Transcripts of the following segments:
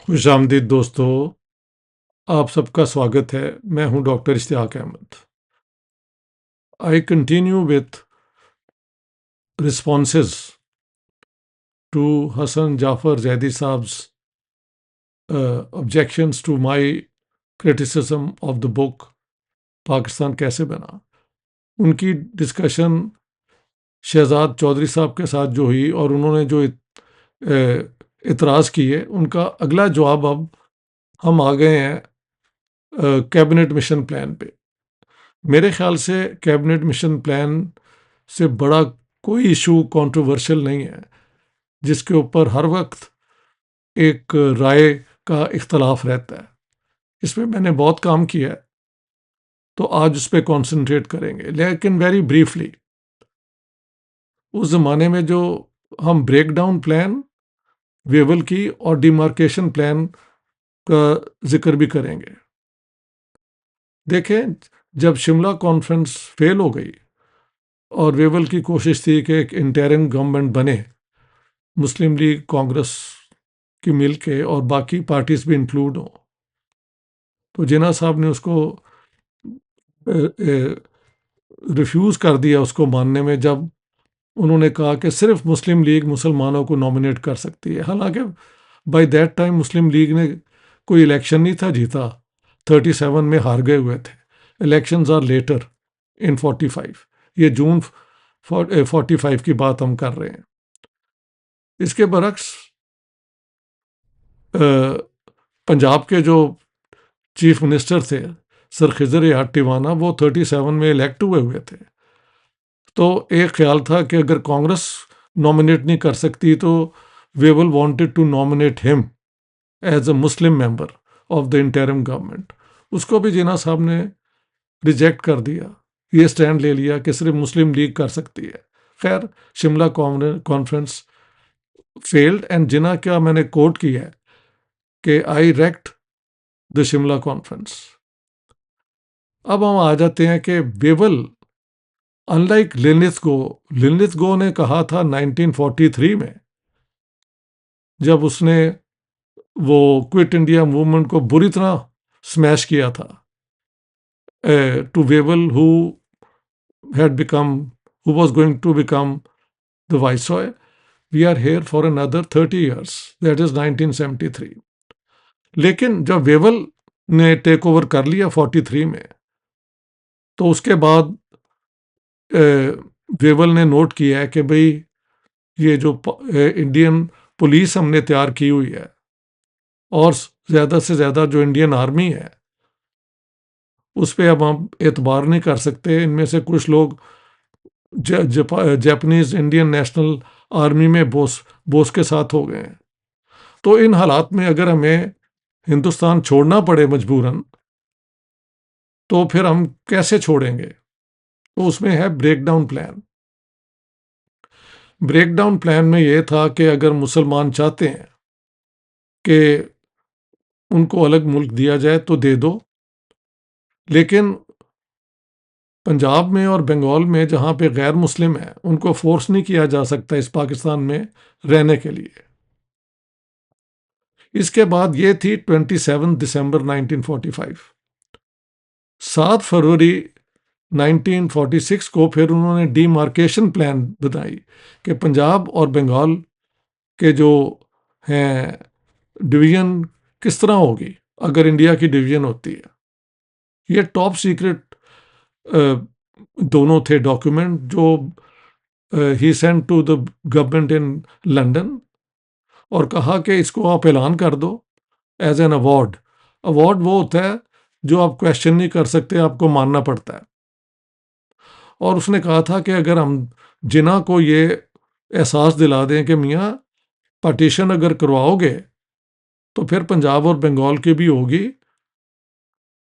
खुशामदीद दोस्तों, आप सबका स्वागत है। मैं हूं doctor Ishtiaq Ahmed. I continue with responses to Hassan Jafar Zaidi Saab's objections to my criticism of the book Pakistan कैसे बना। उनकी डिस्कशन शहजाद चौधरी साहब के साथ जो हुई और उन्होंने जो इतराज़ किए, उनका अगला जवाब अब हम आ गए हैं कैबिनेट मिशन प्लान पे। मेरे ख्याल से कैबिनेट मिशन प्लान से बड़ा कोई इशू कंट्रोवर्शियल नहीं है जिसके ऊपर हर वक्त एक राय का इख्तलाफ रहता है। इसमें मैंने बहुत काम किया है, तो आज उस पर कॉन्सेंट्रेट करेंगे। लेकिन वेरी ब्रीफली, उस ज़माने में जो हम ब्रेक डाउन प्लान, वेवल की और डिमार्केशन प्लान का जिक्र भी करेंगे। देखें, जब शिमला कॉन्फ्रेंस फेल हो गई और वेवल की कोशिश थी कि एक इंटरिम गवर्नमेंट बने, मुस्लिम लीग, कांग्रेस की मिल के और बाकी पार्टीज भी इंक्लूड हो, तो जिन्ना साहब ने उसको रिफ्यूज़ कर दिया उसको मानने में, जब उन्होंने कहा कि सिर्फ मुस्लिम लीग मुसलमानों को नॉमिनेट कर सकती है। हालांकि by that time Muslim League ने कोई इलेक्शन नहीं था जीता, 37 में हार गए हुए थे। इलेक्शंस आर लेटर इन 45, ये जून 45 की बात हम कर रहे हैं। इसके बरक्स पंजाब के जो चीफ मिनिस्टर थे सर खिजर याद टिवाना, वो 37 में इलेक्ट हुए थे। तो एक ख्याल था कि अगर कांग्रेस नॉमिनेट नहीं कर सकती तो Wavell wanted to nominate him as a Muslim member of the interim government. उसको भी जिन्ना साहब ने रिजेक्ट कर दिया, ये स्टैंड ले लिया कि सिर्फ मुस्लिम लीग कर सकती है। खैर, शिमला कॉन्फ्रेंस फेल्ड एंड जिन्ना क्या मैंने कोट किया है कि आई रेक्ट द शिमला कॉन्फ्रेंस। अब हम आ जाते हैं कि वेवल, अनलाइक लिनलिथ गो ने कहा था 1943 में, जब उसने वो क्विट इंडिया मूवमेंट को बुरी तरह स्मैश किया था, to Wavell who was going to become the viceroy, we are here for another 30 years, that is 1973। लेकिन जब वेवल ने टेक ओवर कर लिया 43 में, तो उसके बाद वेवल ने नोट किया है कि भाई ये जो इंडियन पुलिस हमने तैयार की हुई है और ज़्यादा से ज़्यादा जो इंडियन आर्मी है, उस पर अब हम एतबार नहीं कर सकते। इनमें से कुछ लोग जापानीज इंडियन नेशनल आर्मी में बोस के साथ हो गए हैं। तो इन हालात में अगर हमें हिंदुस्तान छोड़ना पड़े मजबूरन, तो फिर हम कैसे छोड़ेंगे? तो उसमें है ब्रेकडाउन प्लान। ब्रेकडाउन प्लान में यह था कि अगर मुसलमान चाहते हैं कि उनको अलग मुल्क दिया जाए तो दे दो, लेकिन पंजाब में और बंगाल में जहाँ पे गैर मुस्लिम है, उनको फोर्स नहीं किया जा सकता इस पाकिस्तान में रहने के लिए। इसके बाद ये थी 27 दिसंबर 1945। 7 फरवरी 1946 को फिर उन्होंने डीमार्केशन प्लान बनाई कि पंजाब और बंगाल के जो हैं डिवीजन किस तरह होगी अगर इंडिया की डिवीजन होती है। ये टॉप सीक्रेट दोनों थे डॉक्यूमेंट जो he sent to the government in London, और कहा कि इसको आप ऐलान कर दो एज एन अवार्ड। अवार्ड वो होता है जो आप क्वेश्चन नहीं कर सकते, आपको मानना पड़ता है। और उसने कहा था कि अगर हम जिना को ये एहसास दिला दें कि मियाँ पार्टीशन अगर करवाओगे तो फिर पंजाब और बंगाल की भी होगी,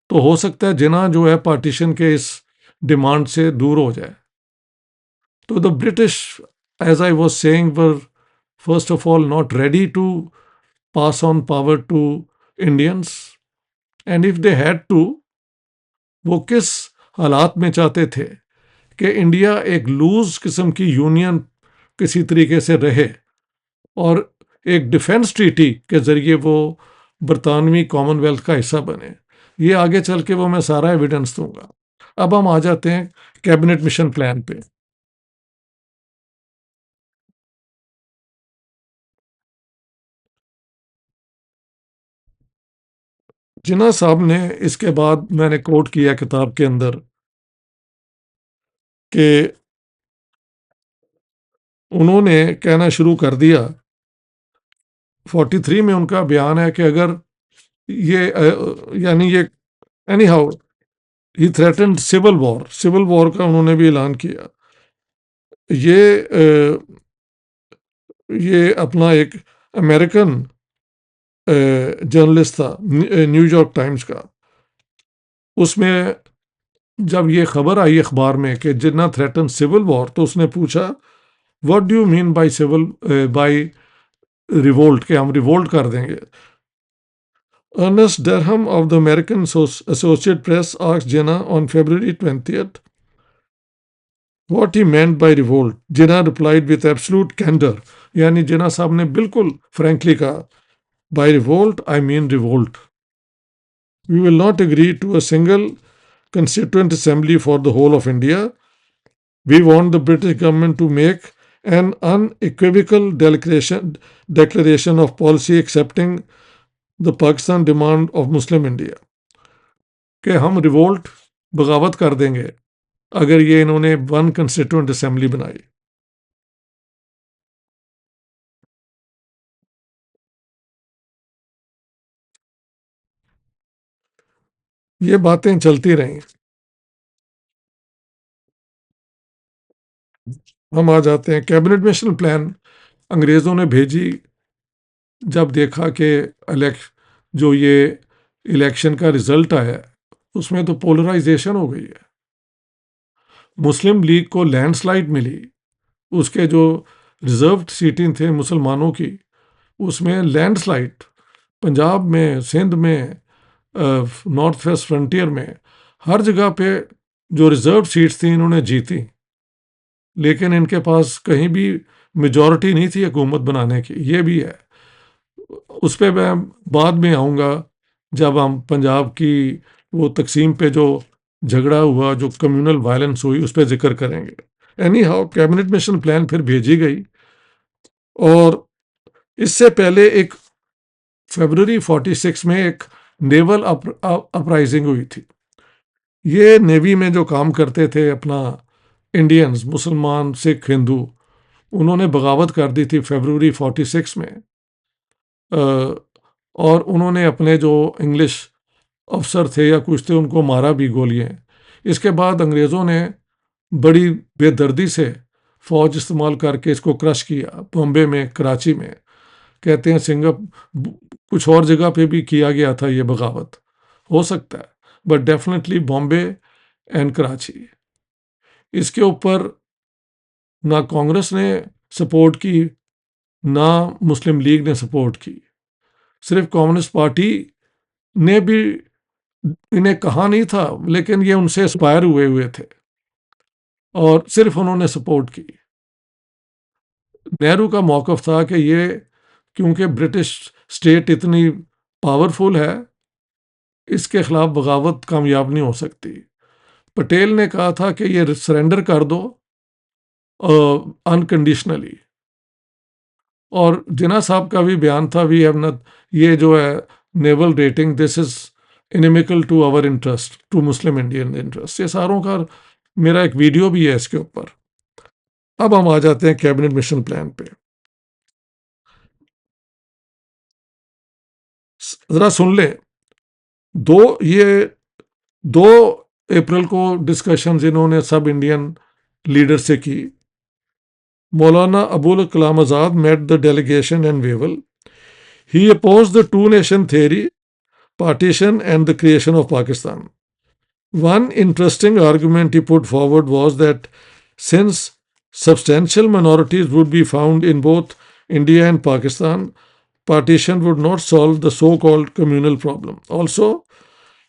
तो हो सकता है जिना जो है पार्टीशन के इस डिमांड से दूर हो जाए। तो the British, as I was saying, were first of all not ready to pass on power to Indians, and if they had to, वो किस हालात में चाहते थे कि इंडिया एक लूज किस्म की यूनियन किसी तरीके से रहे और एक डिफेंस ट्रीटी के जरिए वो बरतानवी कॉमनवेल्थ का हिस्सा बने। ये आगे चल के वो मैं सारा एविडेंस दूंगा। अब हम आ जाते हैं कैबिनेट मिशन प्लान पे। जिन्ना साहब ने इसके बाद मैंने कोट किया किताब के अंदर कि उन्होंने कहना शुरू कर दिया, 43 में उनका बयान है कि अगर ये यानी ये anyhow he threatened civil war का उन्होंने भी ऐलान किया। ये अपना एक अमेरिकन जर्नलिस्ट था न्यूयॉर्क टाइम्स का, उसमें जब ये खबर आई अखबार में कि जिन्ना थ्रेटन सिविल वॉर, तो उसने पूछा what do you mean by civil by revolt, के हम रिवोल्ट कर देंगे। Ernest Durham of the American Associated Press asked Jinnah on February 20th what he meant by revolt. Jinnah replied with absolute candor, यानी जिन्ना साहब ने बिल्कुल frankly कहा, by revolt I mean revolt. We will not agree to a single constituent assembly for the whole of India. We want the British government to make an unequivocal declaration of policy accepting the Pakistan demand of Muslim India, कि हम revolt बगावत कर देंगे अगर ये इन्होंने one constituent assembly बनाई। ये बातें चलती रहीं। हम आ जाते हैं कैबिनेट मिशन प्लान। अंग्रेज़ों ने भेजी जब देखा कि जो ये इलेक्शन का रिजल्ट आया उसमें तो पोलराइजेशन हो गई है, मुस्लिम लीग को लैंडस्लाइड मिली, उसके जो रिजर्व्ड सीटें थे मुसलमानों की उसमें लैंडस्लाइड, पंजाब में, सिंध में, नॉर्थ वेस्ट फ्रंटियर में, हर जगह पे जो रिजर्व सीट्स थी इन्होंने जीती, लेकिन इनके पास कहीं भी मेजॉरिटी नहीं थी हुकूमत बनाने की। ये भी है, उस पर मैं बाद में आऊँगा जब हम पंजाब की वो तकसीम पे जो झगड़ा हुआ, जो कम्युनल वायलेंस हुई, उस पर जिक्र करेंगे। Any how cabinet mission plan फिर भेजी गई और इससे पहले एक फरवरी 46 में एक नेवल अपराइजिंग हुई थी। ये नेवी में जो काम करते थे अपना इंडियंस, मुसलमान, सिख, हिंदू, उन्होंने बगावत कर दी थी फरवरी 46 में। और उन्होंने अपने जो इंग्लिश अफसर थे या कुछ थे उनको मारा भी गोलियां। इसके बाद अंग्रेज़ों ने बड़ी बेदर्दी से फ़ौज इस्तेमाल करके इसको क्रश किया, बॉम्बे में, कराची में। कहते हैं कुछ और जगह पे भी किया गया था ये बगावत, हो सकता है, but definitely Bombay and Karachi. इसके ऊपर ना कांग्रेस ने सपोर्ट की, ना मुस्लिम लीग ने सपोर्ट की, सिर्फ कम्युनिस्ट पार्टी ने भी इन्हें कहा नहीं था, लेकिन ये उनसे इंस्पायर हुए थे और सिर्फ उन्होंने सपोर्ट की। नेहरू का मौक़िफ़ था कि ये क्योंकि ब्रिटिश स्टेट इतनी पावरफुल है, इसके खिलाफ बगावत कामयाब नहीं हो सकती। पटेल ने कहा था कि ये सरेंडर कर दो अनकंडीशनली। और जिन्ना साहब का भी बयान था, वी हैव नॉट, ये जो है naval rating, this is inimical to our interest, to Muslim Indian interest. ये सारों का मेरा एक वीडियो भी है इसके ऊपर। अब हम आ जाते हैं कैबिनेट मिशन प्लान पे। जरा सुन ले, दो ये 2 अप्रैल को डिस्कशन इन्होंने सब इंडियन लीडर से की। Maulana Abul Kalam Azad met the delegation in Wavell. He opposed the two-nation theory, partition, and the creation of Pakistan. One interesting argument he put forward was that since substantial minorities would be found in both India and Pakistan, partition would not solve the so called communal problem. Also,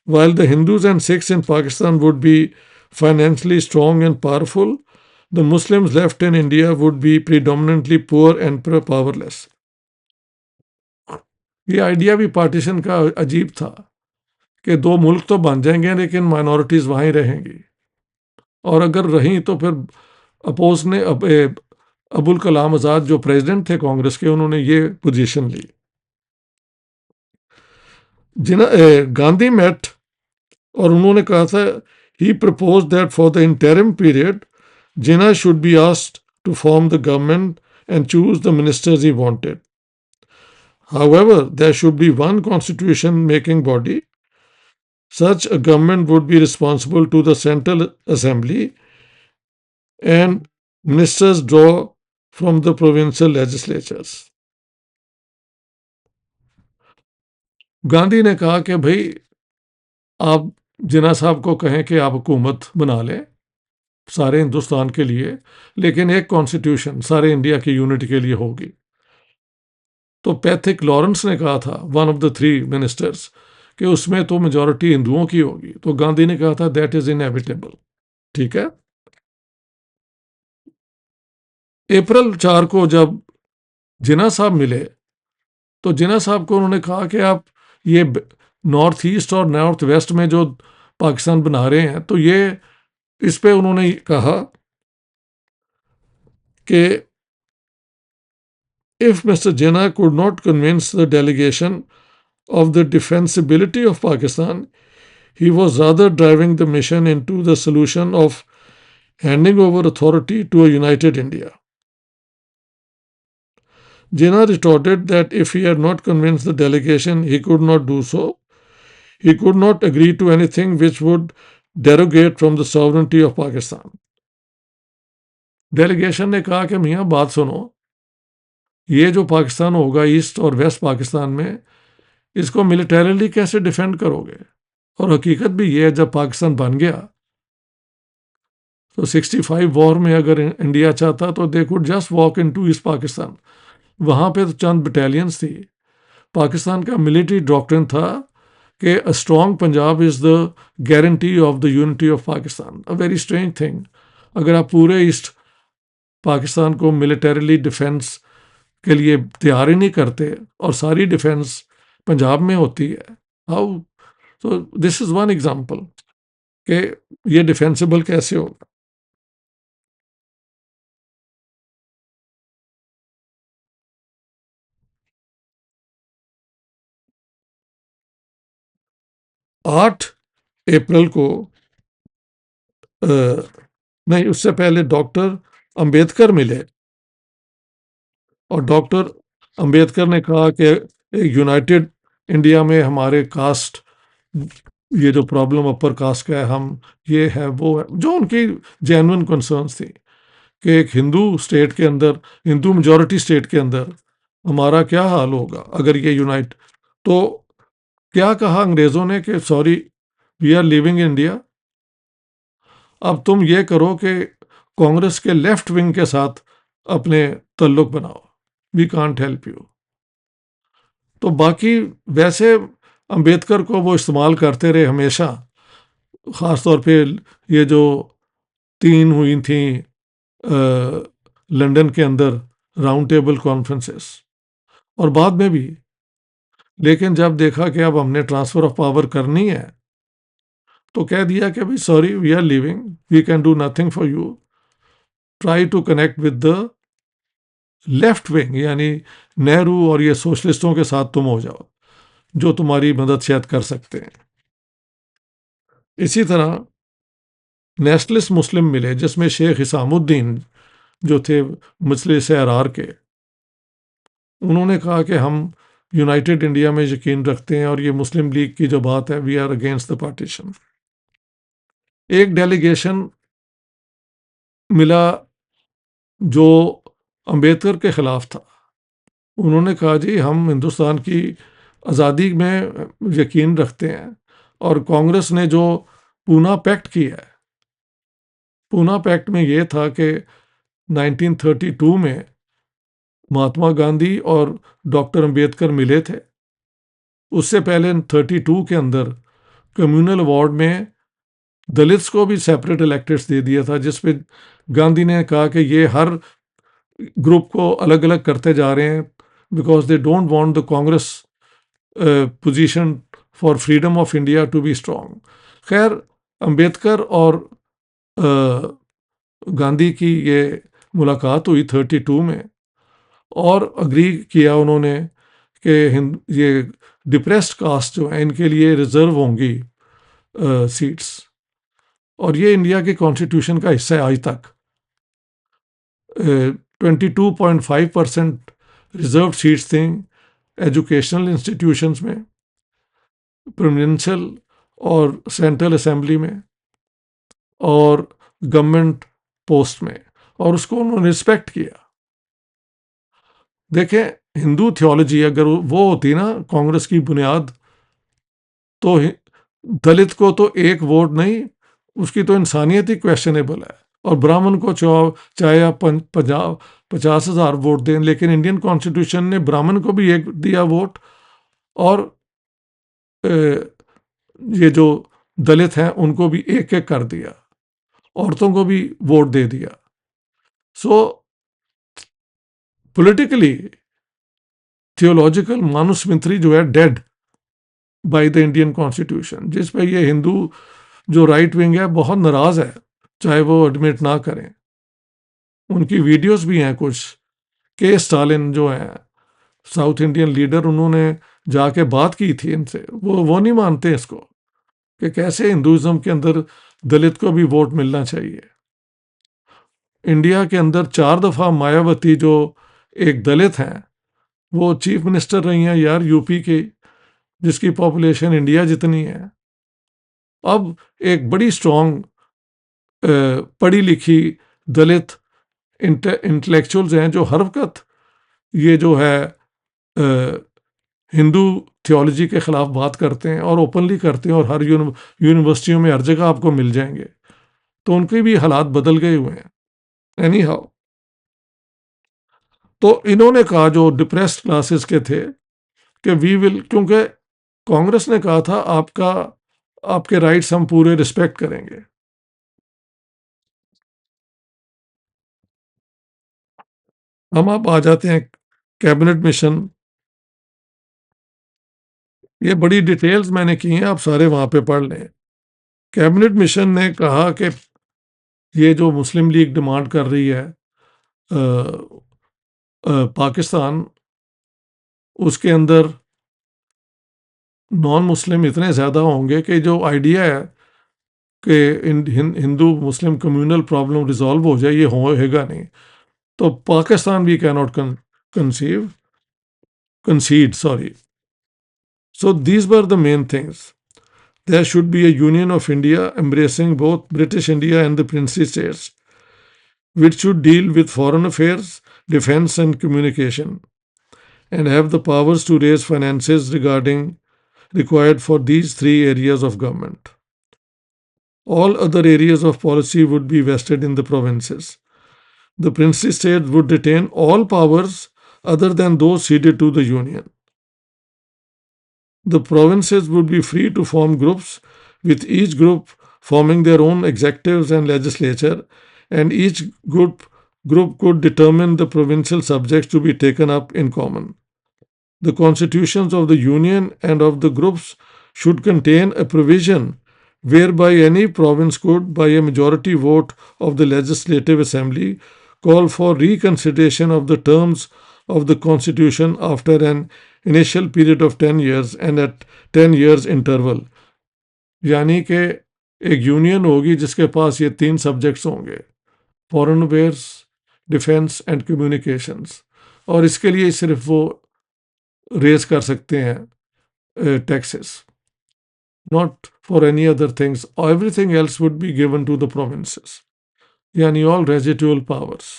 while the Hindus and Sikhs in Pakistan would be financially strong and powerful, the Muslims left in India would be predominantly poor and powerless. ये idea भी partition का अजीब था कि दो मुल्क तो बन जाएंगे लेकिन माइनॉरिटीज वहीं रहेंगी, और अगर रहीं तो फिर अपोज ने अबुल कलाम आज़ाद जो प्रेसिडेंट थे कांग्रेस के, उन्होंने ये पोजीशन ली। गांधी मेट, और उन्होंने कहा था, he propose that for the interim period Jinnah should be asked to form the government and choose the ministers he wanted. However, there should be one constitution making body. Such a government would be responsible to the Central Assembly and ministers draw from the provincial legislatures. Gandhi ने कहा कि भाई आप जिन्ना साहब को कहें कि आप हुकूमत बना लें सारे हिंदुस्तान के लिए, लेकिन एक कॉन्स्टिट्यूशन सारे इंडिया की यूनिटी के लिए होगी। तो पैथिक लॉरेंस ने कहा था, one of the three ministers, कि उसमें तो मेजॉरिटी हिंदुओं की होगी। तो गांधी ने कहा था दैट इज इनएविटेबल। ठीक है। अप्रैल 4 को जब जिन्ना साहब मिले तो जिन्ना साहब को उन्होंने कहा कि आप ये नॉर्थ ईस्ट और नॉर्थ वेस्ट में जो पाकिस्तान बना रहे हैं, तो ये इस पे उन्होंने कहा कि if Mr. Jinnah could not convince the delegation of the defensibility of Pakistan, he was rather driving the mission into the solution of handing over authority to a united India. Jinnah retorted that if he had not convinced the delegation, he could not do so. He could not agree to anything which would derogate from the sovereignty of Pakistan. Delegation ने कहा कि मियाँ बात सुनो, ये जो पाकिस्तान होगा east और वेस्ट पाकिस्तान में, इसको मिलिटरीली कैसे डिफेंड करोगे? और हकीकत भी ये है, जब पाकिस्तान बन गया तो 65 वॉर में अगर इंडिया चाहता तो they could just walk into East Pakistan. वहाँ पे तो चंद बटालियंस थी। पाकिस्तान का मिलिट्री डॉक्ट्रिन था कि a strong Punjab is the guarantee of the unity of Pakistan. A very strange thing. अगर आप पूरे ईस्ट पाकिस्तान को मिलिटरीली डिफेंस के लिए तैयार ही नहीं करते और सारी डिफेंस पंजाब में होती है, हाउ? तो दिस इज वन एग्जांपल कि ये डिफेंसिबल कैसे होगा। आठ अप्रैल को नहीं, उससे पहले डॉक्टर अंबेडकर मिले और डॉक्टर अंबेडकर ने कहा कि यूनाइटेड इंडिया में हमारे कास्ट, ये जो प्रॉब्लम अपर कास्ट का है, हम ये है वो है, जो उनकी जेन्युइन कंसर्न्स थी कि एक हिंदू स्टेट के अंदर, हिंदू मेजॉरिटी स्टेट के अंदर हमारा क्या हाल होगा अगर ये यूनाइट। तो क्या कहा अंग्रेज़ों ने कि sorry, we are living in India, अब तुम ये करो कि कांग्रेस के लेफ्ट विंग के साथ अपने तल्लुक बनाओ, वी कांट हेल्प यू। तो बाकी वैसे अंबेडकर को वो इस्तेमाल करते रहे हमेशा, ख़ास तौर पे ये जो 3 हुई थी लंदन के अंदर राउंड टेबल कॉन्फ्रेंसेस, और बाद में भी। लेकिन जब देखा कि अब हमने ट्रांसफ़र ऑफ पावर करनी है तो कह दिया कि भाई sorry, we are living, we can do nothing for you, try to connect with the left wing, यानी नेहरू और ये सोशलिस्टों के साथ तुम हो जाओ जो तुम्हारी मदद शायद कर सकते हैं। इसी तरह नेशनलिस्ट मुस्लिम मिले, जिसमें शेख हिसामुद्दीन जो थे मजलिस अहरार के, उन्होंने कहा कि हम यूनाइटेड इंडिया में यकीन रखते हैं और ये मुस्लिम लीग की जो बात है, we are against the partition. एक डेलीगेशन मिला जो अंबेडकर के खिलाफ था। उन्होंने कहा जी हम हिंदुस्तान की आज़ादी में यकीन रखते हैं, और कांग्रेस ने जो पूना पैक्ट किया है, पूना पैक्ट में ये था कि 1932 में महात्मा गांधी और डॉक्टर अंबेडकर मिले थे। उससे पहले 32 के अंदर कम्युनल वार्ड में दलित्स को भी सेपरेट इलेक्टेड्स दे दिया था, जिसपे गांधी ने कहा कि ये हर ग्रुप को अलग अलग करते जा रहे हैं because they don't want the Congress position for freedom of India to be strong. खैर, अंबेडकर और गांधी की ये मुलाकात हुई 32 में, और अग्री किया उन्होंने कि ये डिप्रेस्ड कास्ट जो है इनके लिए रिजर्व होंगी सीट्स, और ये इंडिया के कॉन्स्टिट्यूशन का हिस्सा है आज तक। 22.5% रिजर्व सीट्स थी एजुकेशनल इंस्टीट्यूशंस में, प्रेसिडेंशियल और सेंट्रल असेंबली में, और गवर्नमेंट पोस्ट में, और उसको उन्होंने रिस्पेक्ट किया। देखें, हिंदू थियोलॉजी अगर वो होती ना कांग्रेस की बुनियाद, तो दलित को तो एक वोट नहीं, उसकी तो इंसानियत ही क्वेश्चनेबल है। और ब्राह्मण को चाहे आप 50,000 वोट दें, लेकिन इंडियन कॉन्स्टिट्यूशन ने ब्राह्मण को भी एक दिया वोट, और ये जो दलित हैं उनको भी एक एक कर दिया, औरतों को भी वोट दे दिया। सो पॉलिटिकली थियोलॉजिकल मानुस्मृति जो है dead by the Indian constitution, जिस पे ये हिंदू जो राइट विंग है बहुत नाराज है, चाहे वो एडमिट ना करें। उनकी वीडियोस भी हैं कुछ, के स्टालिन जो है साउथ इंडियन लीडर, उन्होंने जाके बात की थी इनसे, वो नहीं मानते इसको कि कैसे हिंदुइज्म के अंदर दलित को भी वोट मिलना चाहिए। इंडिया के अंदर 4 दफा मायावती जो एक दलित हैं, वो चीफ मिनिस्टर रही हैं यार यूपी की, जिसकी पॉपुलेशन इंडिया जितनी है। अब एक बड़ी स्ट्रांग पढ़ी लिखी दलित इंटेलेक्चुअल्स हैं जो हर वक्त ये जो है हिंदू थियोलॉजी के खिलाफ बात करते हैं, और ओपनली करते हैं, और हर यूनिवर्सिटियों में हर जगह आपको मिल जाएंगे। तो उनके भी हालात बदल गए हुए हैं। एनी हाउ, तो इन्होंने कहा जो डिप्रेस्ड क्लासेस के थे कि वी विल, क्योंकि कांग्रेस ने कहा था आपका आपके राइट्स हम पूरे रिस्पेक्ट करेंगे। हम अब आ जाते हैं कैबिनेट मिशन। ये बड़ी डिटेल्स मैंने की हैं, आप सारे वहां पे पढ़ लें। कैबिनेट मिशन ने कहा कि ये जो मुस्लिम लीग डिमांड कर रही है पाकिस्तान, उसके अंदर नॉन मुस्लिम इतने ज़्यादा होंगे कि जो आइडिया है कि Hindu Muslim communal problem resolve हो जाए, ये होएगा नहीं। तो Pakistan we cannot conceive concede, sorry. So these were the main things. There should be a union of India embracing both British India and the princely states, which should deal with foreign affairs, defense, and communication, and have the powers to raise finances regarding required for these three areas of government. All other areas of policy would be vested in the provinces. The princely states would retain all powers other than those ceded to the Union. The provinces would be free to form groups, with each group forming their own executives and legislature, and each group could determine the provincial subjects to be taken up in common. The constitutions of the union and of the groups should contain a provision whereby any province could, by a majority vote of the legislative assembly, call for reconsideration of the terms of the constitution after an initial period of 10 years and at 10 years interval. यानी कि एक union होगी जिसके पास ये तीन subjects होंगे, foreign affairs, defence and communications, और इसके लिए सिर्फ वो रेज कर सकते हैं taxes, not for any other things. Everything else would be given to the provinces, यानी ऑल रेजिडुअल पावर्स।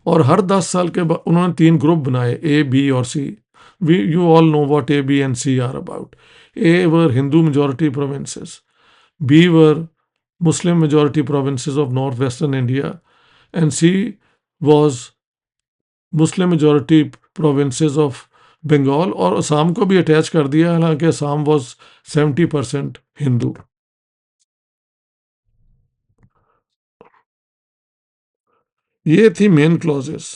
और हर 10 साल के बाद उन्होंने तीन ग्रुप बनाए, ए, बी और C. We you all know what A, B and C are about. A were Hindu majority provinces, B were Muslim majority provinces of northwestern India, and C was Muslim majority provinces of Bengal, और असम को भी attach कर दिया, हालांकि Assam was 70% Hindu. ये थी main clauses.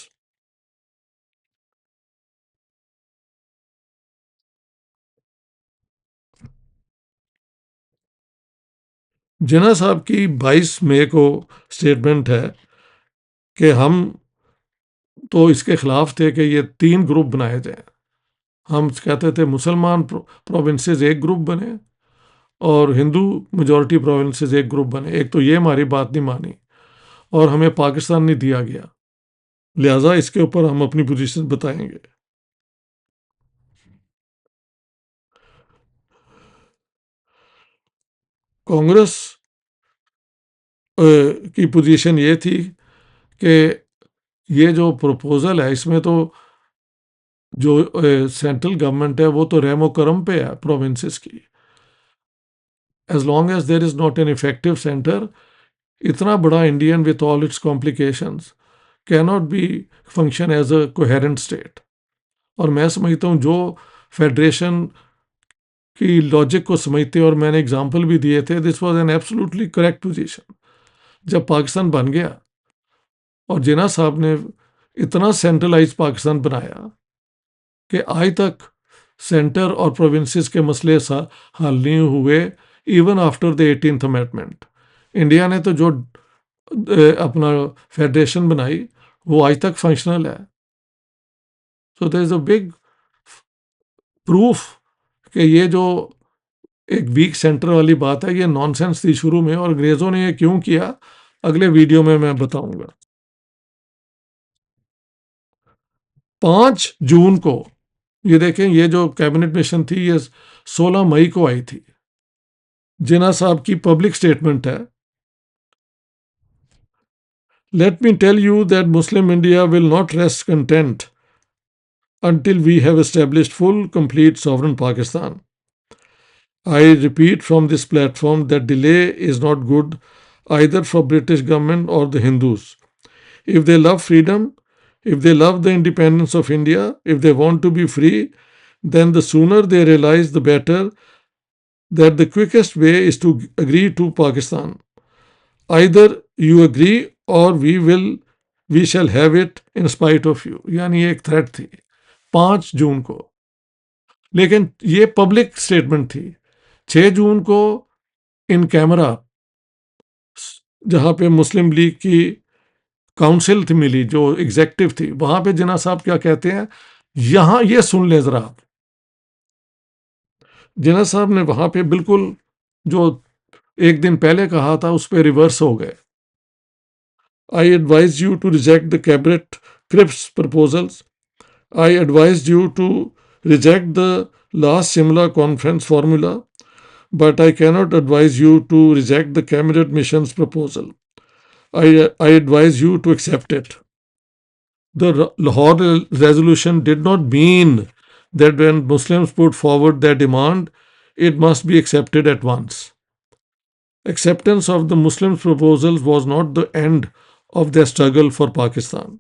जिन्ना साहब की 22 मई को स्टेटमेंट है कि हम तो इसके खिलाफ थे कि ये 3 ग्रुप बनाए जाएं। हम कहते थे मुसलमान प्रोविंसेस एक ग्रुप बने और हिंदू मेजॉरिटी प्रोविंसेस एक ग्रुप बने। एक तो ये हमारी बात नहीं मानी और हमें पाकिस्तान नहीं दिया गया, लिहाजा इसके ऊपर हम अपनी पोजीशन बताएंगे। कांग्रेस की पोजीशन ये थी कि ये जो प्रपोजल है इसमें तो जो सेंट्रल गवर्नमेंट है वो तो रहमो करम पे है प्रोविंसेस की। As long as there is not an effective centre, इतना बड़ा Indian with all its complications cannot be function as a coherent state. और मैं समझता हूँ जो फेडरेशन की लॉजिक को समझते, और मैंने एग्जाम्पल भी दिए थे, this was an absolutely correct position. जब पाकिस्तान बन गया और जिन्ना साहब ने इतना सेंट्रलाइज पाकिस्तान बनाया कि आज तक सेंटर और प्रोविंसेस के मसले हल नहीं हुए, even after the 18th amendment. India ने तो जो अपना फेडरेशन बनाई वो आज तक फंक्शनल है। So there is a big proof कि ये जो एक वीक सेंटर वाली बात है ये नॉनसेंस थी शुरू में, और अंग्रेजों ने ये क्यों किया अगले वीडियो में मैं बताऊंगा। 5 जून को ये देखें, ये जो कैबिनेट मिशन थी ये 16 मई को आई थी। जिन्ना साहब की पब्लिक स्टेटमेंट है, let me tell you that Muslim India will not rest content until we have established full complete sovereign Pakistan. I repeat from this platform that delay is not good either for British government or the Hindus. If they love freedom, if they love the independence of India, if they want to be free, then the sooner they realize the better, that the quickest way is to agree to Pakistan. Either you agree or we shall have it in spite of you. यानी एक threat थी 5 जून को, लेकिन ये public statement थी। 6 जून को in camera, जहां पे मुस्लिम लीग की काउंसिल थी मिली, जो एग्जेक्टिव थी, वहां पे जिन्ना साहब क्या कहते हैं, यहां ये सुन लें जरा आप। जिन्ना साहब ने वहां पे बिल्कुल जो एक दिन पहले कहा था उस पर रिवर्स हो गए। I advise you to reject the cabinet Cripps proposals. I advise you to reject the last Shimla conference formula, but I cannot advise you to reject the cabinet mission's proposal. I advise you to accept it. The Lahore resolution did not mean that when Muslims put forward their demand, it must be accepted at once. Acceptance of the Muslims' proposals was not the end of their struggle for Pakistan.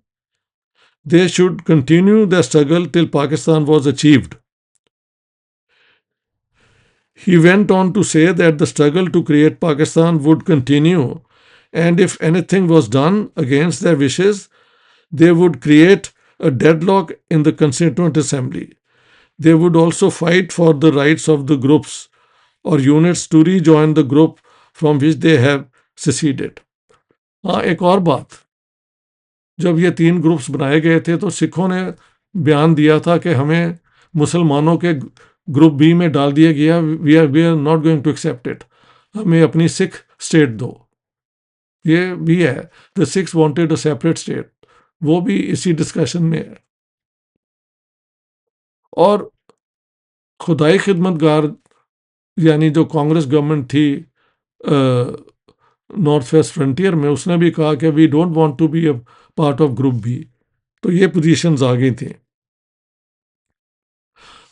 They should continue their struggle till Pakistan was achieved. He went on to say that the struggle to create Pakistan would continue, and if anything was done against their wishes, they would create a deadlock in the Constituent Assembly. They would also fight for the rights of the groups or units to rejoin the group from which they have seceded. हाँ, एक और बात, जब ये 3 groups बनाए गए थे तो सिखों ने बयान दिया था कि हमें मुसलमानों के ग्रुप बी में डाल दिया गया, we are not going to accept it, हमें अपनी सिख स्टेट दो। ये भी है, the Sikhs wanted a separate state, वो भी इसी डिस्कशन में है। और खुदाई खिदमतगार यानी जो कांग्रेस गवर्नमेंट थी नॉर्थ वेस्ट फ्रंटियर में, उसने भी कहा कि we don't want to be a part of group B. तो ये पोजीशंस आ गई थी।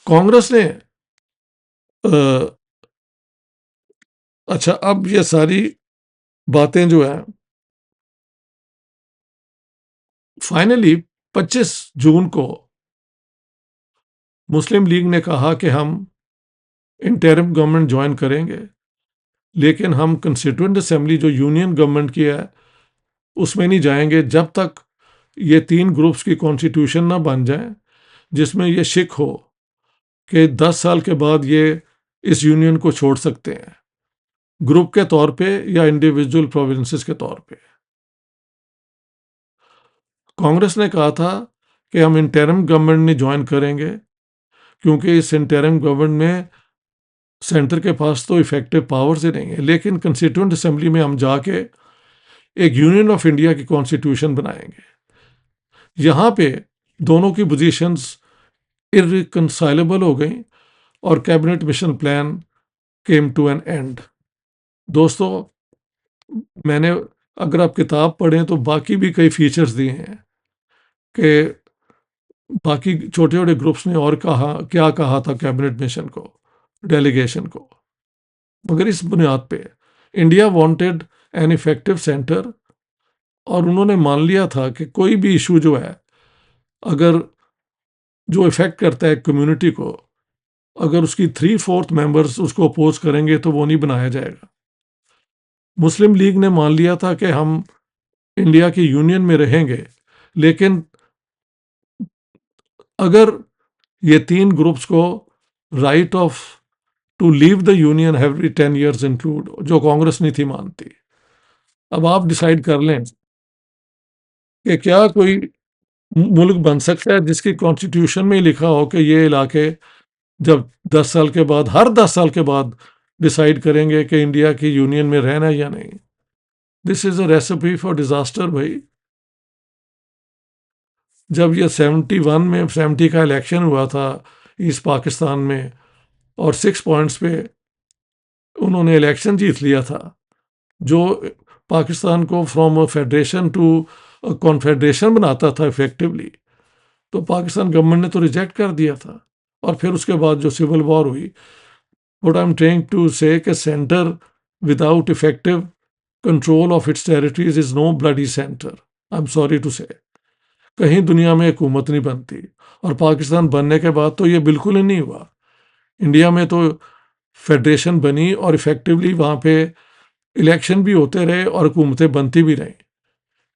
कांग्रेस ने अच्छा, अब ये सारी बातें जो है, फाइनली 25 जून को मुस्लिम लीग ने कहा कि हम इंटरिम गवर्नमेंट ज्वाइन करेंगे, लेकिन हम कंस्टिट्यूएंट असेंबली जो यूनियन गवर्नमेंट की है उसमें नहीं जाएंगे जब तक ये 3 ग्रुप्स की कॉन्स्टिट्यूशन ना बन जाए जिसमें ये शिक हो कि 10 साल के बाद ये इस यूनियन को छोड़ सकते हैं। ग्रुप के तौर पे या इंडिविजुअल प्रोविंसेस के तौर पे। कांग्रेस ने कहा था कि हम इंटरिम गवर्नमेंट नहीं ज्वाइन करेंगे, क्योंकि इस इंटरिम गवर्नमेंट में सेंटर के पास तो इफेक्टिव पावर्स ही नहीं है, लेकिन कंस्टिट्यूएंट असेंबली में हम जाके एक यूनियन ऑफ इंडिया की कॉन्स्टिट्यूशन बनाएंगे। यहां पे दोनों की पोजीशंस इररिकंसाइलेबल हो गई और cabinet mission plan came to an end. दोस्तों, मैंने, अगर आप किताब पढ़ें तो बाकी भी कई फीचर्स दिए हैं कि बाकी छोटे छोटे ग्रुप्स ने और कहा, क्या कहा था कैबिनेट मिशन को, डेलीगेशन को। मगर इस बुनियाद पे India wanted N effective centre, और उन्होंने मान लिया था कि कोई भी इशू जो है, अगर जो इफेक्ट करता है कम्युनिटी को, अगर उसकी 3/4 मेंबर्स उसको अपोज करेंगे तो वो नहीं बनाया जाएगा। मुस्लिम लीग ने मान लिया था कि हम इंडिया की यूनियन में रहेंगे, लेकिन अगर ये तीन ग्रुप्स को right of to leave the union every 10 years include, जो कांग्रेस नहीं थी मानती। अब आप डिसाइड कर लें कि क्या कोई मुल्क बन सकता है जिसकी कॉन्स्टिट्यूशन में ही लिखा हो कि ये इलाके जब 10 साल के बाद, हर 10 साल के बाद डिसाइड करेंगे कि इंडिया की यूनियन में रहना है या नहीं। This is a recipe for disaster भाई। जब ये 71 में 70 का इलेक्शन हुआ था ईस्ट पाकिस्तान में, और 6 पॉइंट्स पे उन्होंने इलेक्शन जीत लिया था, जो पाकिस्तान को from a federation to confederation बनाता था इफेक्टिवली, तो पाकिस्तान गवर्नमेंट ने तो रिजेक्ट कर दिया था। और फिर उसके बाद जो सिविल वॉर हुई, what I am trying to say कि centre without effective control of its territories is no bloody centre. I am sorry to say, कहीं दुनिया में हुकूमत नहीं बनती, और पाकिस्तान बनने के बाद तो ये बिल्कुल ही नहीं हुआ। इंडिया में तो फेडरेशन बनी और इफेक्टिवली वहाँ पे इलेक्शन भी होते रहे और हुकूमतें बनती भी रहीं,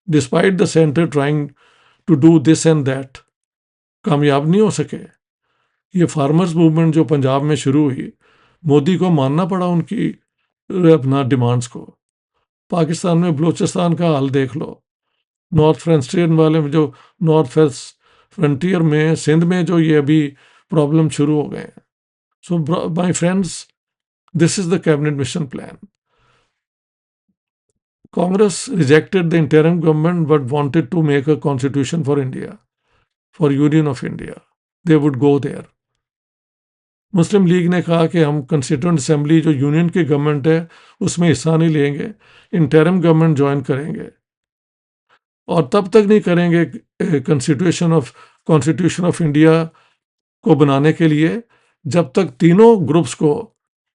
despite the centre trying to do this and that, कामयाब नहीं हो सके। ये फार्मर्स मूवमेंट जो पंजाब में शुरू हुई, मोदी को मानना पड़ा उनकी अपना डिमांड्स को। पाकिस्तान में बलूचिस्तान का हाल देख लो, नॉर्थ फ्रंटियर वाले में जो नॉर्थ वेस्ट फ्रंटियर में सिंध में जो ये अभी प्रॉब्लम शुरू हो गए हैं। So my friends, this is the cabinet mission plan. Congress rejected the interim government but wanted to make a constitution for India, for Union of India. They would go there. Muslim League ने कहा कि हम constituent assembly जो union की government है उसमें हिस्सा नहीं लेंगे, इंटरिम गवर्नमेंट ज्वाइन करेंगे, और तब तक नहीं करेंगे कॉन्स्टिट्यूशन ऑफ इंडिया को बनाने के लिए जब तक तीनों ग्रुप्स को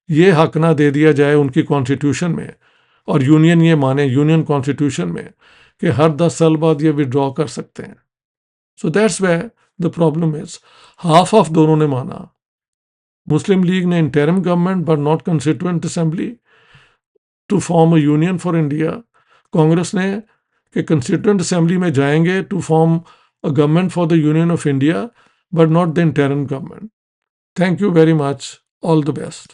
ये हक ना दे दिया जाए उनकी कॉन्स्टिट्यूशन में, और यूनियन ये माने यूनियन कॉन्स्टिट्यूशन में कि हर 10 साल बाद ये विड्रॉ कर सकते हैं। So that's way the problem is, half of दोनों ने माना। मुस्लिम लीग ने interim government but not constituent assembly to form a union for India. Congress ने कि कंस्टिट्यूएंट असेंबली में जाएंगे to form a government for the union of India but not the interim government. Thank you very much, all the best.